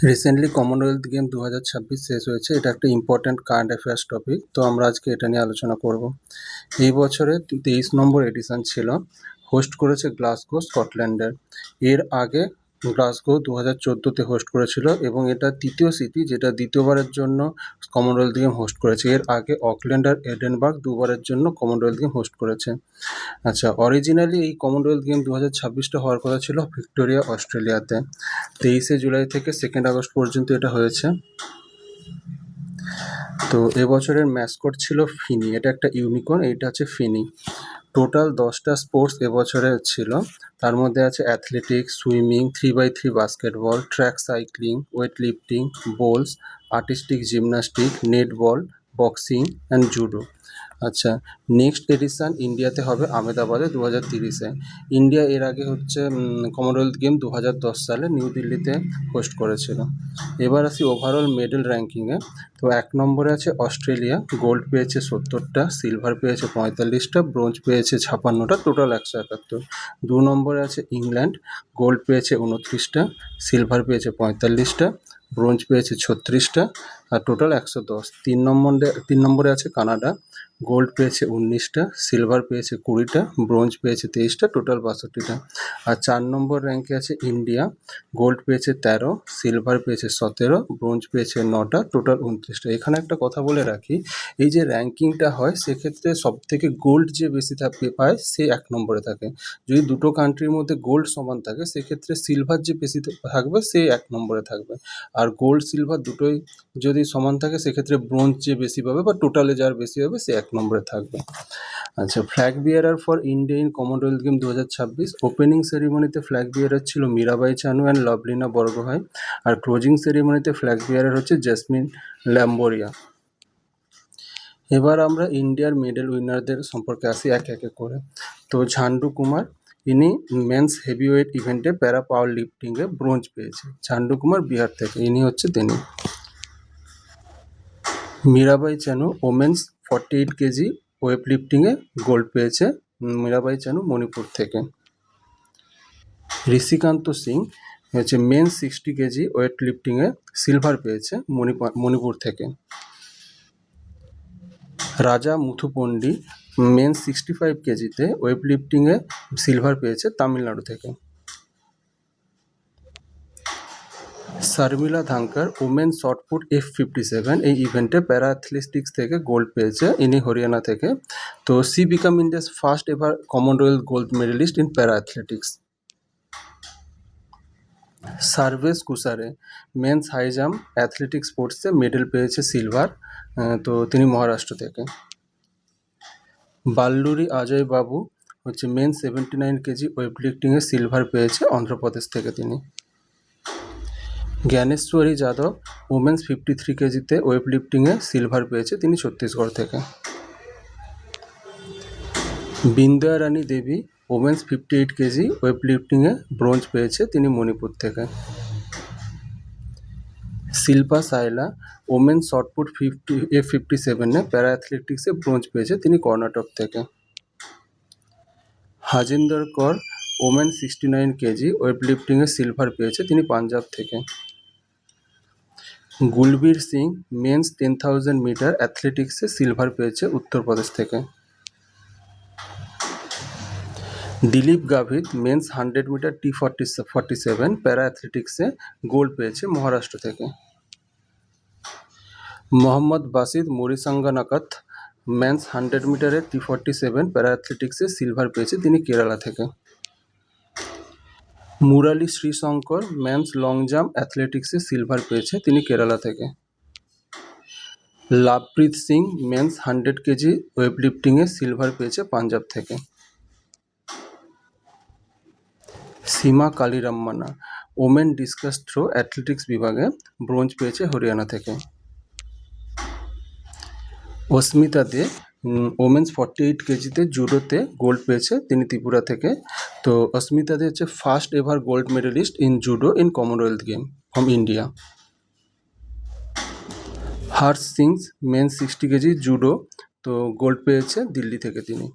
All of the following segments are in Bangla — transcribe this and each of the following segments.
রিসেন্টলি কমনওয়েলথ গেম 2026 শেষ হয়েছে। এটা একটা ইম্পর্ট্যান্ট কারেন্ট অ্যাফেয়ার্স টপিক, তো আমরা আজকে এটা নিয়ে আলোচনা করব। এই বছরে 23 নম্বর এডিশন ছিল, হোস্ট করেছে গ্লাসগো স্কটল্যান্ডের। এর আগে গ্লাসগো 2014-তে হোস্ট করেছিল এবং এটা তৃতীয় সিটি যেটা দ্বিতীয়বারের জন্য কমনওয়েলথ গেম হোস্ট করেছে। এর আগে অকল্যান্ড আর এডেনবার্গ দুবারের জন্য কমনওয়েলথ গেম হোস্ট করেছে। আচ্ছা, অরিজিনালি এই কমনওয়েলথ গেম 2026টা হওয়ার কথা ছিল ভিক্টোরিয়া, অস্ট্রেলিয়াতে। 23শে জুলাই থেকে 2 আগস্ট পর্যন্ত এটা হয়েছে। তো এবছরের ম্যাসকট ছিল ফিনি। এটা একটা ইউনিকর্ন, এইটা হচ্ছে ফিনি। টোটাল 10টা স্পোর্টস এবছরে ছিল। তার মধ্যে আছে athletics, swimming, 3x3 basketball, track cycling, weight lifting, bowls, artistic gymnastic, netball, boxing and judo. আচ্ছা, নেক্সট এডিশন ইন্ডিয়াতে হবে আহমেদাবাদে 2030-এ। ইন্ডিয়া এর আগে হচ্ছে কমনওয়েলথ গেম 2010 সালে নিউ দিল্লিতে হোস্ট করেছিল। এবার আসি ওভারঅল মেডেল র্যাঙ্কিংয়ে। তো 1 নম্বরে আছে অস্ট্রেলিয়া, গোল্ড পেয়েছে 70টা, সিলভার পেয়েছে 45টা, ব্রোঞ্জ পেয়েছে 56টা, টোটাল 171। 2 নম্বরে আছে ইংল্যান্ড, গোল্ড পেয়েছে 29টা, সিলভার পেয়েছে 45টা, ব্রোঞ্জ পেয়েছে 36টা আর টোটাল 110। 3 নম্বরে আছে কানাডা, গোল্ড পেয়েছে 19টা, সিলভার পেয়েছে 20টা, ব্রোঞ্জ পেয়েছে 23টা, টোটাল 62টা। আর 4 নম্বর র্যাঙ্কে আছে ইন্ডিয়া, গোল্ড পেয়েছে 13, সিলভার পেয়েছে 17, ব্রোঞ্জ পেয়েছে 9টা, টোটাল 29টা। এখানে একটা কথা বলে রাখি, এই যে র্যাঙ্কিংটা হয় সেক্ষেত্রে সবথেকে গোল্ড যে বেশি পায় সে 1 নম্বরে থাকে। যদি দুটো কান্ট্রির মধ্যে গোল্ড সমান থাকে সেক্ষেত্রে সিলভার যে বেশি থাকবে সে 1 নম্বরে থাকবে। আর গোল্ড সিলভার দুটোই যদি সমান থাকে সেক্ষেত্রে ব্রোঞ্জ যে বেশি পাবে বা টোটালে যার বেশি হবে সে 1 নম্বরে থাকবে। আচ্ছা, flag bearer for India in Commonwealth game 2026। Opening সেরিমনিতে ফ্ল্যাগ বিয়ারার ছিল মীরাবাই চানু অ্যান্ড লভলিনা বরগোহাই। আর ক্লোজিং সেরিমনিতে ফ্ল্যাগ বিয়ারার হচ্ছে জেসমিন ল্যাম্বোরিয়া। এবার আমরা ইন্ডিয়ার মেডেল উইনারদের সম্পর্কে আসি এক একে করে। তো ঝান্ডু কুমার, ইনি মেন্স হেভিওয়েট ইভেন্টে প্যারা পাওয়ার লিফটিংয়ে ব্রোঞ্জ পেয়েছে। ঝান্ডু কুমার বিহার থেকে, ইনি হচ্ছে তিনি। মীরাবাই চানু ওমেন্স 48 কেজি ওয়েট লিফটিংয়ে গোল্ড পেয়েছে। মীরাবাই চানু মণিপুর থেকে। ঋষিকান্ত সিং হচ্ছে মেন্স 60 কেজি ওয়েট লিফটিংয়ে সিলভার পেয়েছে মণিপুর থেকে। রাজা মুথুপন্ডি মেন্স 65 কেজিতে ওয়েট লিফটিংয়ে সিলভার পেয়েছে তামিলনাড়ু থেকে। শর্মিলা ধাঙ্কার ওমেন শটপুট F57 এই ইভেন্টে প্যারা অ্যাথলেটিক্স থেকে গোল্ড পেয়েছে, ইনি হরিয়ানা থেকে। তো she became India's first ever Commonwealth gold medallist in para athletics. Sarvesh Kushare men's high jump athletics স্পোর্টসে মেডেল পেয়েছে সিলভার, তো তিনি মহারাষ্ট্র থেকে। বাল্লুরি অজয় বাবু হচ্ছে মেন 79 কেজি ওয়েট লিফটিংয়ে সিলভার পেয়েছে অন্ধ্রপ্রদেশ থেকে তিনি। জ্ঞানেশ্বরী যাদব ওমেন্স 53 কেজিতে ওয়েট লিফটিংয়ে সিলভার পেয়েছে, তিনি ছত্তিশগড় থেকে। বিন্দয়া রানী দেবী ওমেন্স 58 কেজি ওয়েট লিফটিংয়ে ব্রোঞ্জ পেয়েছে, তিনি মণিপুর থেকে। Shilpa Shaila women's shot put F57 প্যারা অ্যাথলেটিক্সে ব্রোঞ্জ পেয়েছে, তিনি কর্ণাটক থেকে। হাজিন্দর কর ওমেন 69 কেজি ওয়েট লিফটিংয়ে সিলভার পেয়েছে, তিনি পাঞ্জাব থেকে। Gulveer Singh men's 10,000 metre অ্যাথলেটিক্সে silver পেয়েছে উত্তরপ্রদেশ থেকে। দিলীপ গাভিত মেন্স 100 মিটার T47 প্যারা অ্যাথলেটিক্সে গোল্ড পেয়েছে মহারাষ্ট্র থেকে। মোহাম্মদ বাসিদ মুরিসাঙ্গানাকাত মেন্স 100 মিটারে T47 প্যারা অ্যাথলেটিক্সে সিলভার পেয়েছে, তিনি কেরালা থেকে। Murali Sreeshankar men's long jump অ্যাথলেটিক্সে সিলভার পেয়েছে, তিনি কেরালা থেকে। Lovepreet Singh men's 100 KG weight লিফটিংয়ে সিলভার পেয়েছে পাঞ্জাব থেকে। সীমা কালিরাম্মানা ওমেন ডিসকাস থ্রো অ্যাথলেটিক্স বিভাগে ব্রোঞ্জ পেয়েছে হরিয়ানা থেকে। অস্মিতা দে ওমেন্স 48 কেজিতে জুডোতে গোল্ড পেয়েছে, তিনি ত্রিপুরা থেকে। তো অস্মিতা দে হচ্ছে first ever gold medallist in judo in Commonwealth game from India. Harsh Singh men's 60 KG judo তো গোল্ড পেয়েছে দিল্লি থেকে তিনি।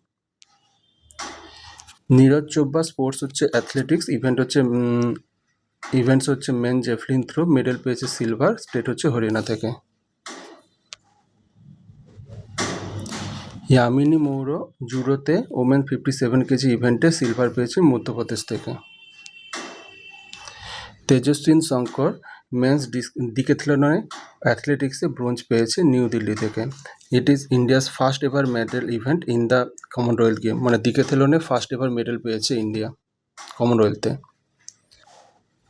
নীরজ চোপড়া স্পোর্টস হচ্ছে অ্যাথলেটিক্স ইভেন্ট হচ্ছে ইভেন্টস হচ্ছে মেন জেভলিন থ্রো, মেডেল পেয়েছে সিলভার, স্টেট হচ্ছে হরিয়ানা থেকে। ইয়ামিনী মৌরো জুডোতে ওমেন 57 কেজি ইভেন্টে সিলভার পেয়েছে মধ্যপ্রদেশ থেকে। তেজস্বিন শঙ্কর মেন্স ডিক্যাথলনে অ্যাথলেটিক্সে ব্রোঞ্জ পেয়েছে নিউ দিল্লি থেকে। It is India's first ever medal event in the Commonwealth game, মানে ডিক্যাথলনে ফার্স্ট এভার মেডেল পেয়েছে ইন্ডিয়া কমনওয়েলথে।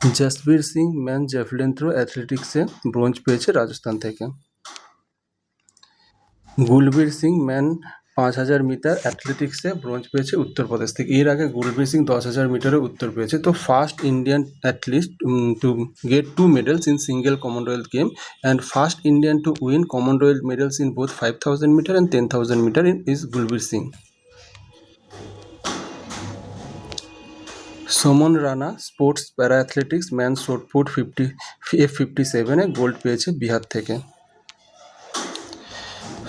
Jasbir Singh man javelin throw অ্যাথলেটিক্সে ব্রোঞ্জ পেয়েছে রাজস্থান থেকে। গুলবীর সিং ম্যান 5000 মিটার অ্যাথলেটিক্সে ব্রোঞ্জ পেয়েছে উত্তরপ্রদেশ থেকে। এর আগে গুলবীর সিং 10,000 মিটারে উত্তর পেয়েছে। তো first Indian athlete to get 2 medals in single Commonwealth game and first Indian to win Commonwealth medals in both 5000 meter and 10,000 meter is Gulbir Singh. Suman Rana sports para athletics man shot put F57 a gold পেয়েছে বিহার থেকে।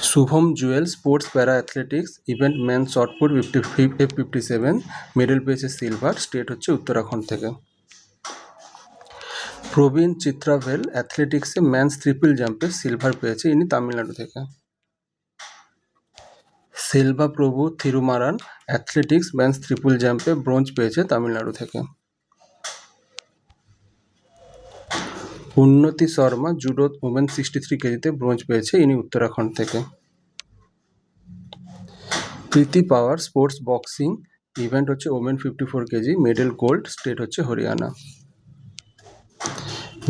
Shubham Jewel sports para athletics event man shot put F57 medal পেয়েছে সিলভার, স্টেট হচ্ছে উত্তরাখণ্ড থেকে। প্রবীণ চিত্রাভেল অ্যাথলেটিক্সে ম্যানস ট্রিপল জাম্পে সিলভার পেয়েছে, ইনি তামিলনাড়ু থেকে। সেলভা প্রভু থিরুমারান অ্যাথলেটিক্স ম্যানস ট্রিপল জাম্পে ব্রোঞ্জ পেয়েছে তামিলনাড়ু থেকে। উন্নতি শর্মা জুডো ওমেন 63 কেজিতে ব্রোঞ্জ পেয়েছে, ইনি উত্তরাখণ্ড থেকে। প্রীতি পাওয়ার স্পোর্টস বক্সিং ইভেন্ট হচ্ছে women 54 KG, medal gold, state হচ্ছে হরিয়ানা।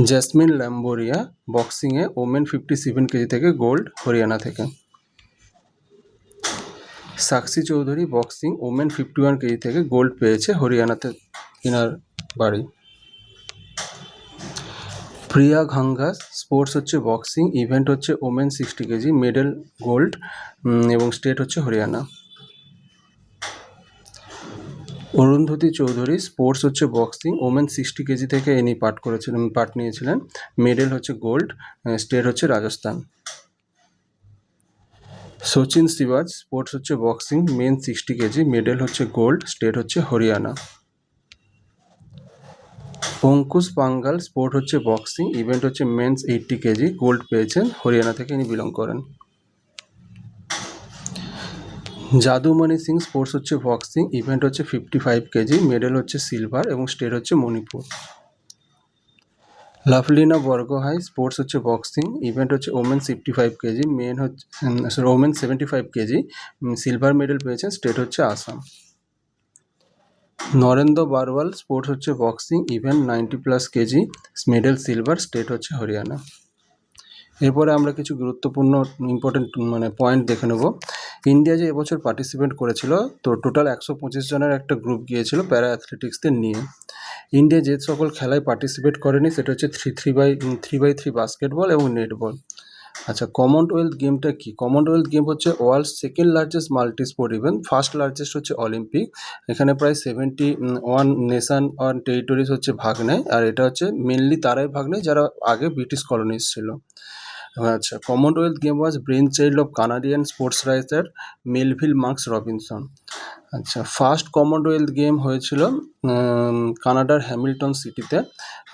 জেসমিন ল্যাম্বোরিয়া বক্সিংয়ে ওমেন 57 কেজি থেকে গোল্ড, হরিয়ানা থেকে। সাক্ষী চৌধুরী বক্সিং ওমেন 51 কেজি থেকে গোল্ড পেয়েছে, হরিয়ানাতে ইনার বাড়ি। প্রিয়া ঘাঙ্গাস স্পোর্টস হচ্ছে বক্সিং ইভেন্ট হচ্ছে ওমেন 60 কেজি, মেডেল গোল্ড এবং স্টেট হচ্ছে হরিয়ানা। অরুন্ধতী চৌধুরী স্পোর্টস হচ্ছে বক্সিং ওমেন 60 কেজি থেকে ইনি পার্ট নিয়েছিলেন, মেডেল হচ্ছে গোল্ড, স্টেট হচ্ছে রাজস্থান। সচিন সিবাজ স্পোর্টস হচ্ছে বক্সিং মেন 60 কেজি, মেডেল হচ্ছে গোল্ড, স্টেট হচ্ছে হরিয়ানা। অঙ্কুশ পাঙ্গাল স্পোর্ট হচ্ছে বক্সিং ইভেন্ট হচ্ছে মেন্স 80 কেজি, গোল্ড পেয়েছেন, হরিয়ানা থেকে ইনি বিলং করেন। যাদুমণি সিং স্পোর্টস হচ্ছে বক্সিং ইভেন্ট হচ্ছে 55 কেজি, মেডেল হচ্ছে সিলভার এবং স্টেট হচ্ছে মণিপুর। লাভলিনা বরগোহাই স্পোর্টস হচ্ছে বক্সিং ইভেন্ট হচ্ছে women 55 KG, women 75 KG, silver medal পেয়েছেন, স্টেট হচ্ছে আসাম। নরেন্দ্র বারওয়াল স্পোর্টস হচ্ছে boxing event 90+ KG, medal silver, state হচ্ছে হরিয়ানা। এরপরে আমরা কিছু গুরুত্বপূর্ণ ইম্পর্টেন্ট পয়েন্ট দেখে নেব। ইন্ডিয়া যে এবছর পার্টিসিপেট করেছিল, তো টোটাল 125 জনের একটা গ্রুপ গিয়েছিল প্যারা অ্যাথলেটিক্সদের নিয়ে। ইন্ডিয়া যে সকল খেলায় পার্টিসিপেট করেনি সেটা হচ্ছে 3x3 বাস্কেটবল এবং নেটবল। আচ্ছা, কমনওয়েলথ গেমটা কি? কমনওয়েলথ গেম হচ্ছে world second largest multi sport event, first largest হচ্ছে অলিম্পিক। এখানে প্রায় 71 নেশান আর টেরিটরিজ হচ্ছে ভাগ নেয়, আর এটা হচ্ছে মেনলি তারাই ভাগ নেয় যারা আগে ব্রিটিশ কলোনিজ ছিল। আচ্ছা, Commonwealth game was brain child of Canadian sports writer Melville Marks Robinson. আচ্ছা, ফার্স্ট কমনওয়েলথ গেম হয়েছিল কানাডার হ্যামিল্টন সিটিতে,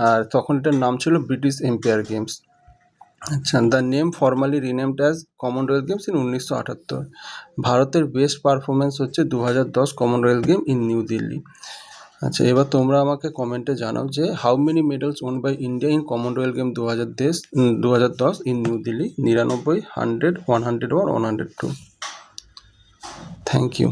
আর তখন এটার নাম ছিল ব্রিটিশ এম্পায়ার গেমস। আচ্ছা, the name formally renamed as Commonwealth Games in 1978। ভারতের বেস্ট পারফরমেন্স হচ্ছে 2010 Commonwealth game in new Delhi. আচ্ছা, এবার তোমরা আমাকে কমেন্টে জানাও যে how many medals won by India in Commonwealth game 2010 in new Delhi? 99, 100, 101, 102। Thank you.